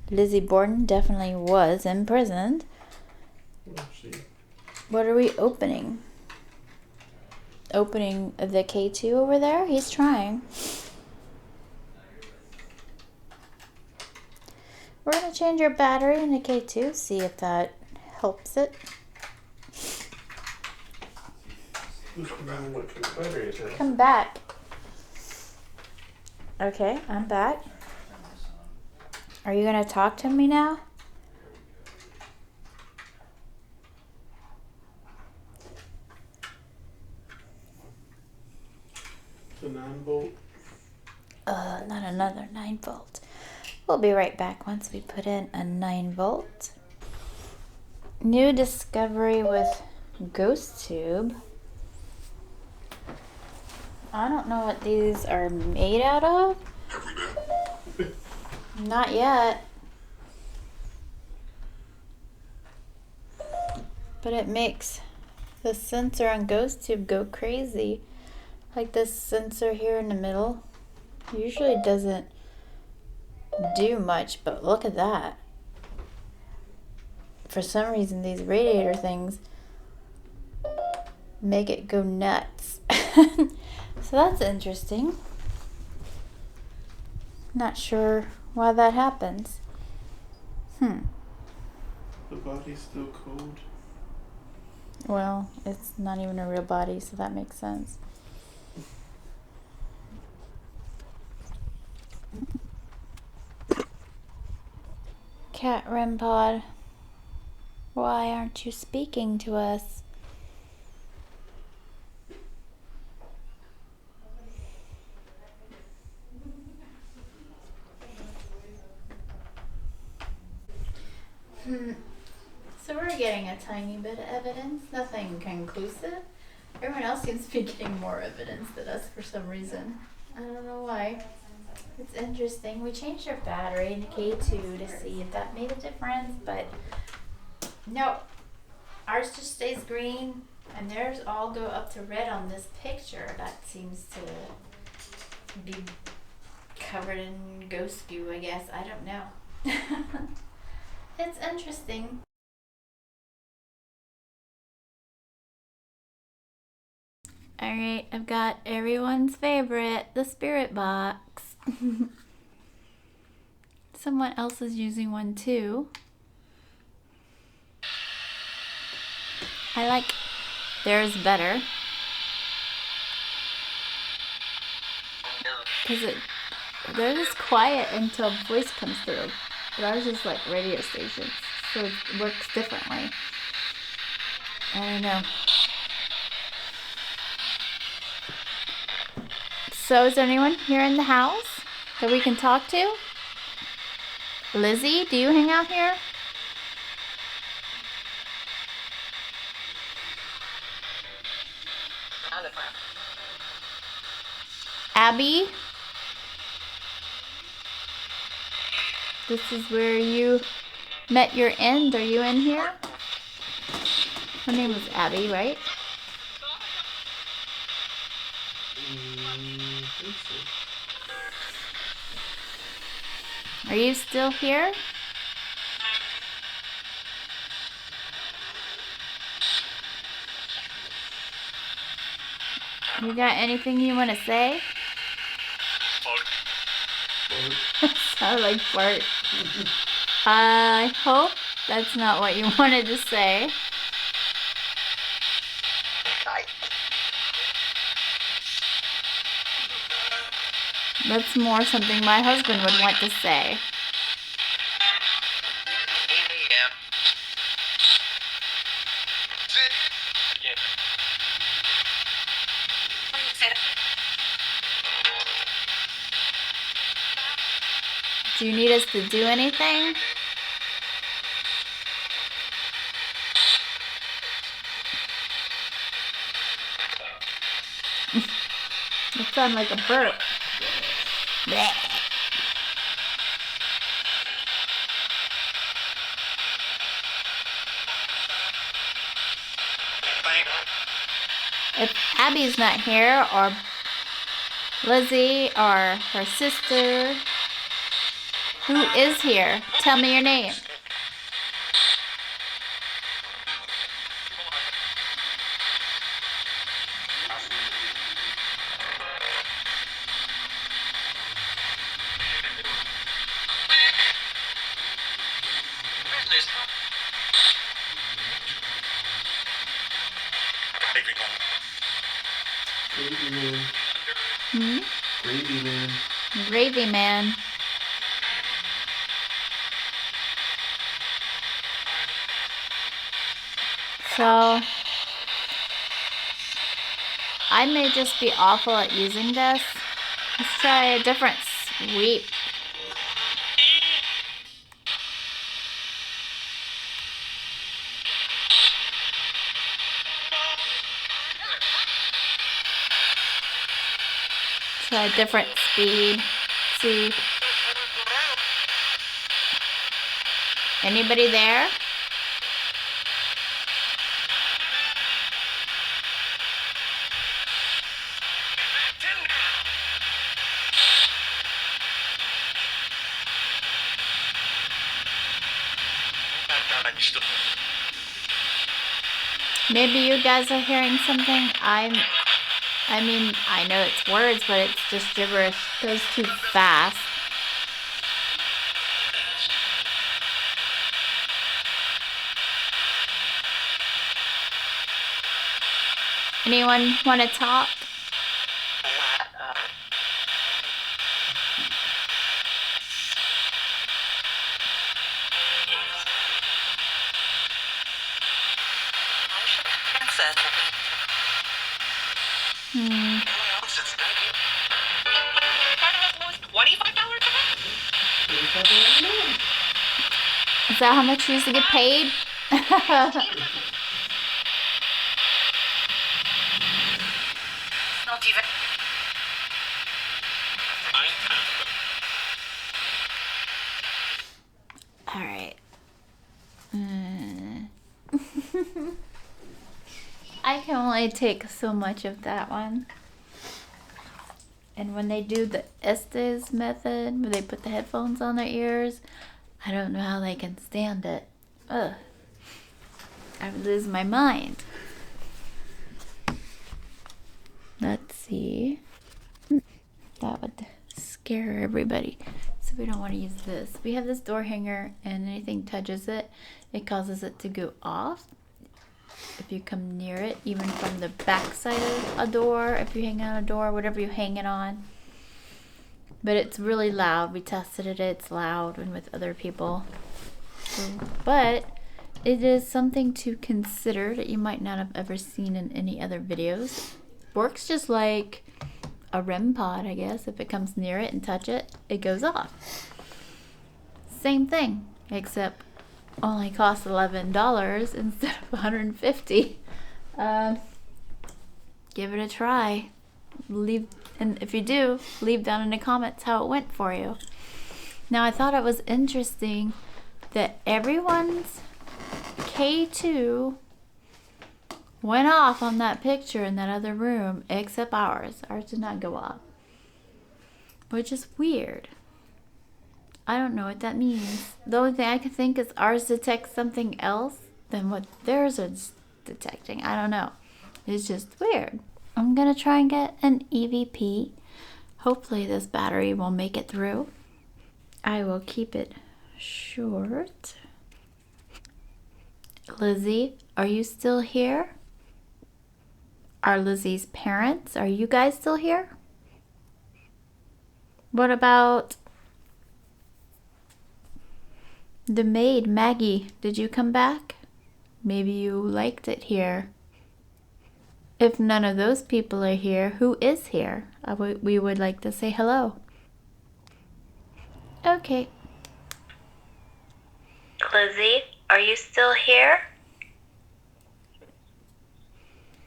Lizzie Borden definitely was imprisoned. Oh, see. What are we opening? Opening the K2 over there? He's trying. We're going to change your battery in the K2, see if that helps it. Who's gonna know what kind of battery it has? Come back. Okay, I'm back. Are you going to talk to me now? The 9-volt. Not another 9-volt. We'll be right back once we put in a 9-volt. New discovery with GhostTube. I don't know what these are made out of. Have we been? Not yet. But it makes the sensor on GhostTube go crazy. Like this sensor here in the middle usually doesn't do much, but look at that. For some reason, these radiator things make it go nuts. So that's interesting. Not sure why that happens. The body's still cold. Well, it's not even a real body, so that makes sense. Cat REM Pod, why aren't you speaking to us? So we're getting a tiny bit of evidence, nothing conclusive. Everyone else seems to be getting more evidence than us for some reason. I don't know why. It's interesting. We changed our battery in K2 to see if that made a difference, but no. Ours just stays green, and theirs all go up to red on this picture. That seems to be covered in ghost goo, I guess. I don't know. It's interesting. Alright, I've got everyone's favorite, the spirit box. Someone else is using one too. I like theirs better. Because theirs is quiet until a voice comes through. But ours is like radio stations, so it works differently. I don't know. So is there anyone here in the house that we can talk to? Lizzie, do you hang out here? Abby? This is where you met your end. Are you in here? Her name was Abby, right? I think so. Are you still here? You got anything you want to say? Sound like fart. I hope that's not what you wanted to say. That's more something my husband would want to say. Do you need us to do anything? It sounds like a burp. Blech. If Abby's not here, or Lizzie, or her sister, who is here? Tell me your name. Gravy man. Hmm? Gravy man. Gravy man. So, I may just be awful at using this. Let's try a different sweep. Try a different speed. see. Anybody there? Maybe you guys are hearing something. I mean, I know it's words, but it's just gibberish. It goes too fast. Anyone want to talk? Is that how much you used to get paid? All right. I can only take so much of that one. And when they do the Estes method, where they put the headphones on their ears, I don't know how they can stand it. Ugh. I would lose my mind. Let's see. That would scare everybody. So we don't want to use this. We have this door hanger, and anything touches it, it causes it to go off. If you come near it, even from the back side of a door, if you hang on a door, whatever you hang it on. But it's really loud. We tested it. It's loud and with other people. But it is something to consider that you might not have ever seen in any other videos. Works just like a REM pod, I guess. If it comes near it and touch it, it goes off. Same thing, except only costs $11 instead of $150. Give it a try. And if you do, leave down in the comments how it went for you. Now, I thought it was interesting that everyone's K2 went off on that picture in that other room except ours. Ours did not go off, which is weird. I don't know what that means. The only thing I can think is ours detects something else than what theirs is detecting. I don't know. It's just weird. I'm gonna try and get an EVP. Hopefully this battery will make it through. I will keep it short. Lizzie, are you still here? Are Lizzie's parents? Are you guys still here? What about the maid, Maggie? Did you come back? Maybe you liked it here. If none of those people are here, who is here? We would like to say hello. Okay. Lizzie, are you still here?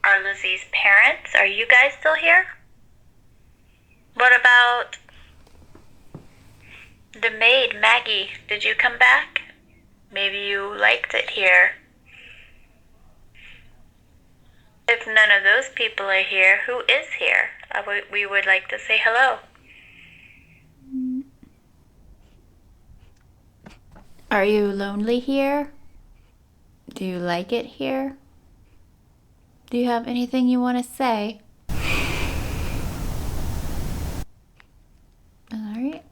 Are Lizzie's parents? Are you guys still here? What about the maid, Maggie? Did you come back? Maybe you liked it here. If none of those people are here, who is here? We would like to say hello. Are you lonely here? Do you like it here? Do you have anything you want to say? Alright.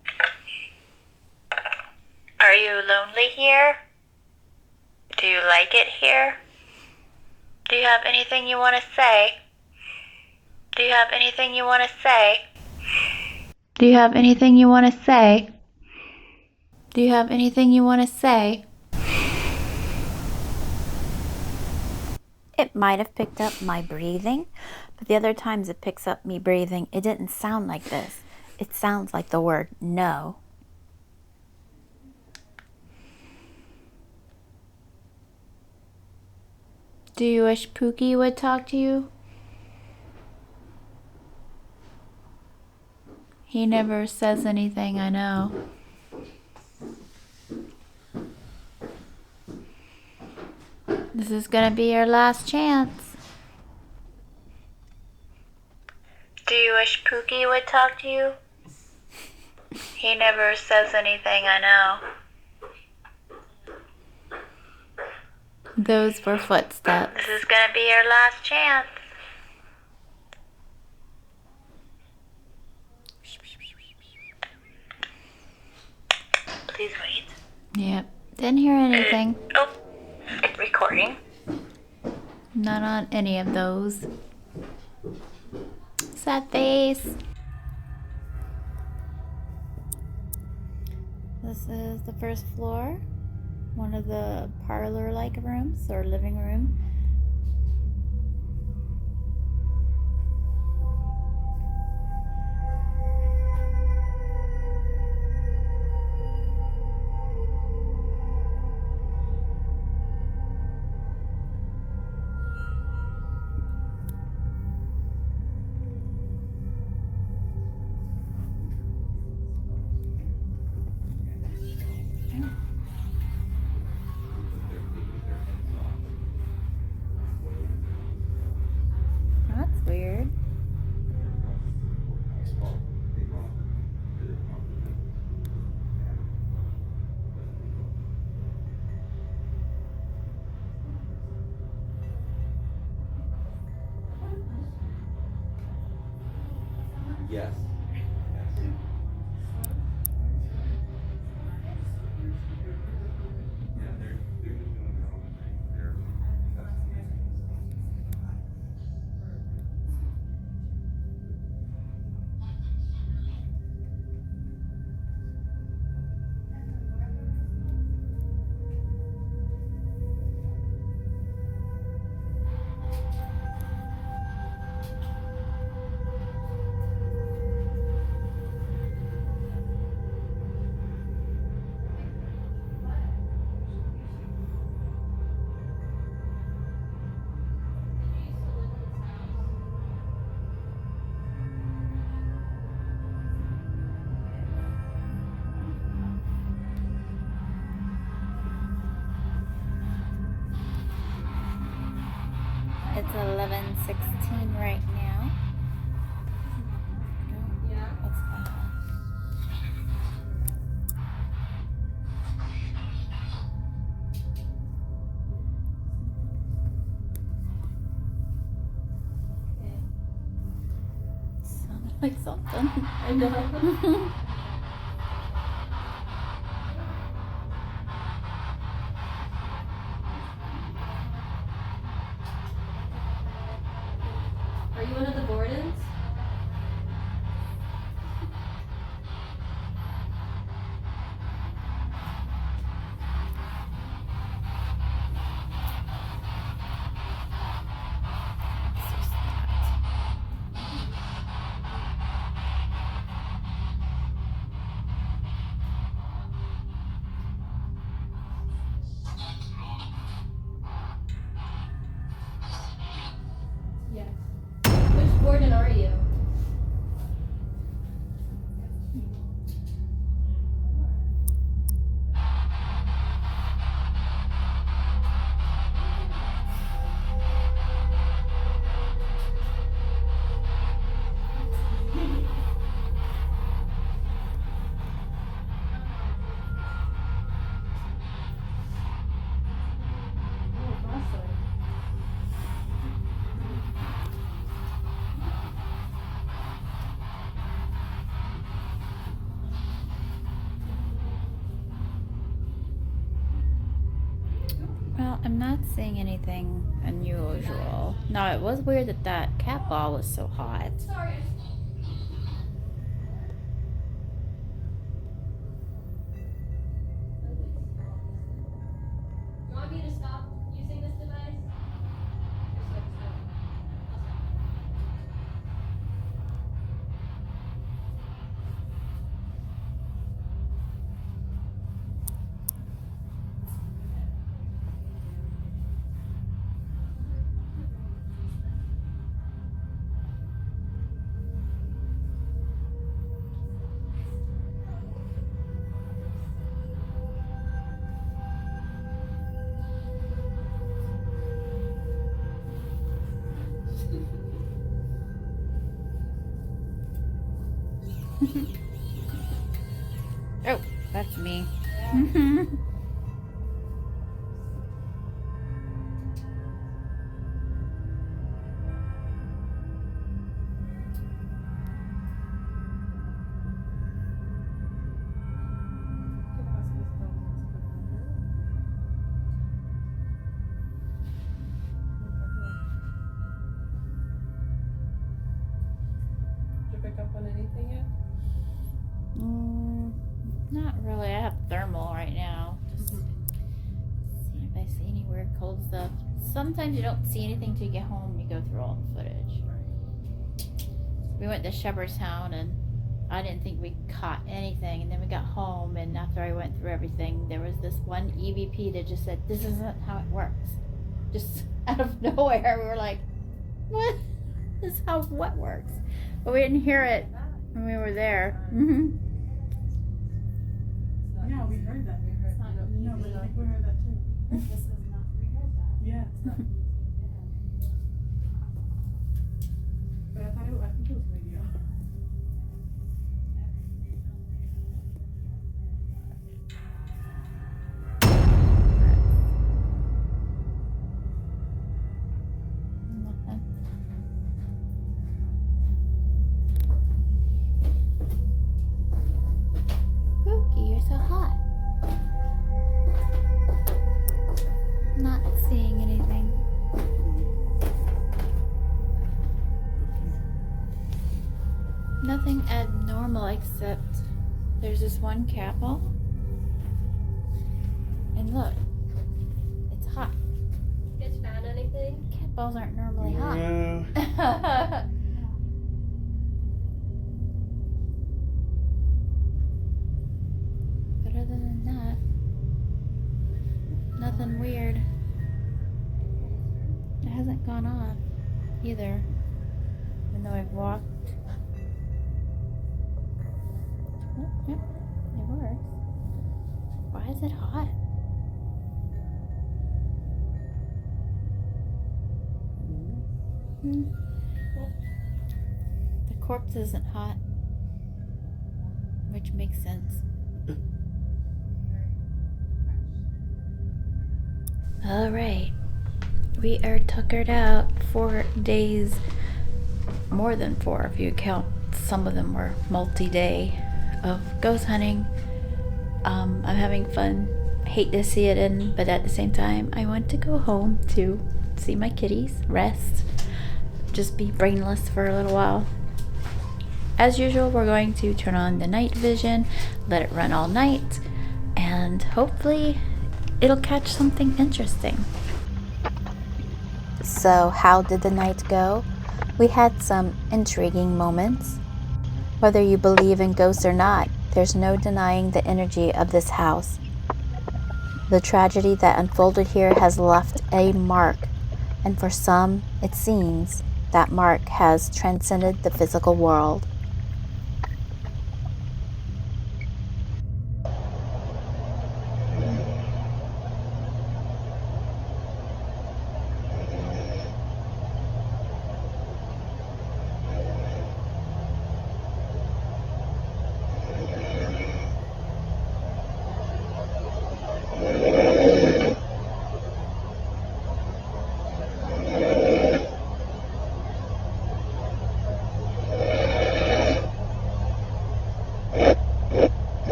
Are you lonely here? Do you like it here? Do you have anything you want to say? Do you have anything you want to say? Do you have anything you want to say? Do you have anything you want to say? It might have picked up my breathing, but the other times it picks up me breathing, it didn't sound like this. It sounds like the word no. Do you wish Pookie would talk to you? He never says anything, I know. This is gonna be your last chance. Do you wish Pookie would talk to you? He never says anything, I know. Those were footsteps. This is gonna be your last chance. Please wait. Yep. Didn't hear anything. Oh, it's recording. Not on any of those. Sad face. This is the first floor. One of the parlor-like rooms or living room. That's weird. Yes. It's 11:16 right now. What's that? Sounded like something. I know. Are you one of the Bordens? Yes. Which Borden are you? Oh, awesome. Well, I'm not seeing anything unusual. No, it was weird that that cat ball was so hot. Sorry. You want me to stop using this device? Just like stop. Oh, that's me. Did you pick up on anything yet? Not really. I have thermal right now. Just seeing if I see any weird cold stuff. Sometimes you don't see anything till you get home and you go through all the footage. We went to Shepherdstown and I didn't think we caught anything, and then we got home, and after I went through everything, there was this one EVP that just said, "This isn't how it works." Just out of nowhere, we were like, "What? This is how what works?" But we didn't hear it when we were there. Yeah, we heard that. We heard that. No, but I think we heard that too. This is not, we heard that. Yeah, it's not. But I think it was radio. Nothing. Spooky, you're so hot. Not seeing anything. Nothing abnormal except there's this one cat ball. And look, it's hot. You guys found anything? Cat balls aren't normally hot. No. But other than that, nothing weird. It hasn't gone off either, even though I've walked. Oh, yep, it works. Why is it hot? The corpse isn't hot, which makes sense. All right, we are tuckered out 4 days, more than 4 if you count some of them were multi-day of ghost hunting. I'm having fun. Hate to see it end, but at the same time, I want to go home to see my kitties, rest, just be brainless for a little while. As usual, we're going to turn on the night vision, let it run all night, and hopefully it'll catch something interesting. So, how did the night go? We had some intriguing moments. Whether you believe in ghosts or not, there's no denying the energy of this house. The tragedy that unfolded here has left a mark, and for some, it seems, that mark has transcended the physical world.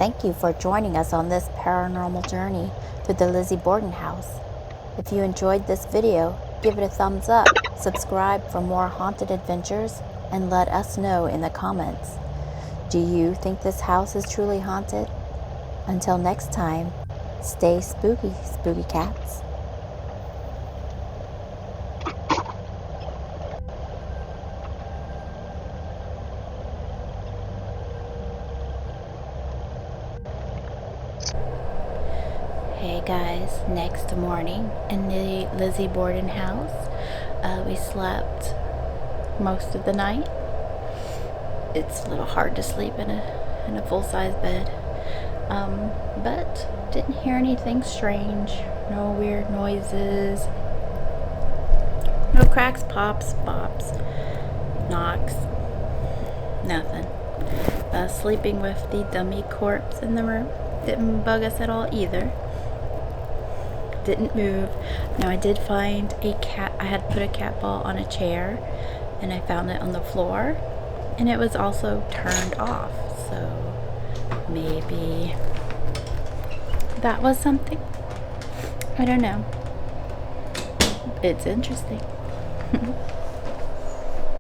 Thank you for joining us on this paranormal journey through the Lizzie Borden house. If you enjoyed this video, give it a thumbs up, subscribe for more haunted adventures, and let us know in the comments. Do you think this house is truly haunted? Until next time, stay spooky, spooky cats. Hey guys, next morning in the Lizzie Borden house, we slept most of the night. It's a little hard to sleep in a full-size bed, but didn't hear anything strange, no weird noises, no cracks, pops, bops, knocks, nothing. Sleeping with the dummy corpse in the room didn't bug us at all either. Didn't move. Now I did find a cat. I had put a cat ball on a chair and I found it on the floor, and it was also turned off, so maybe that was something. I don't know. It's interesting.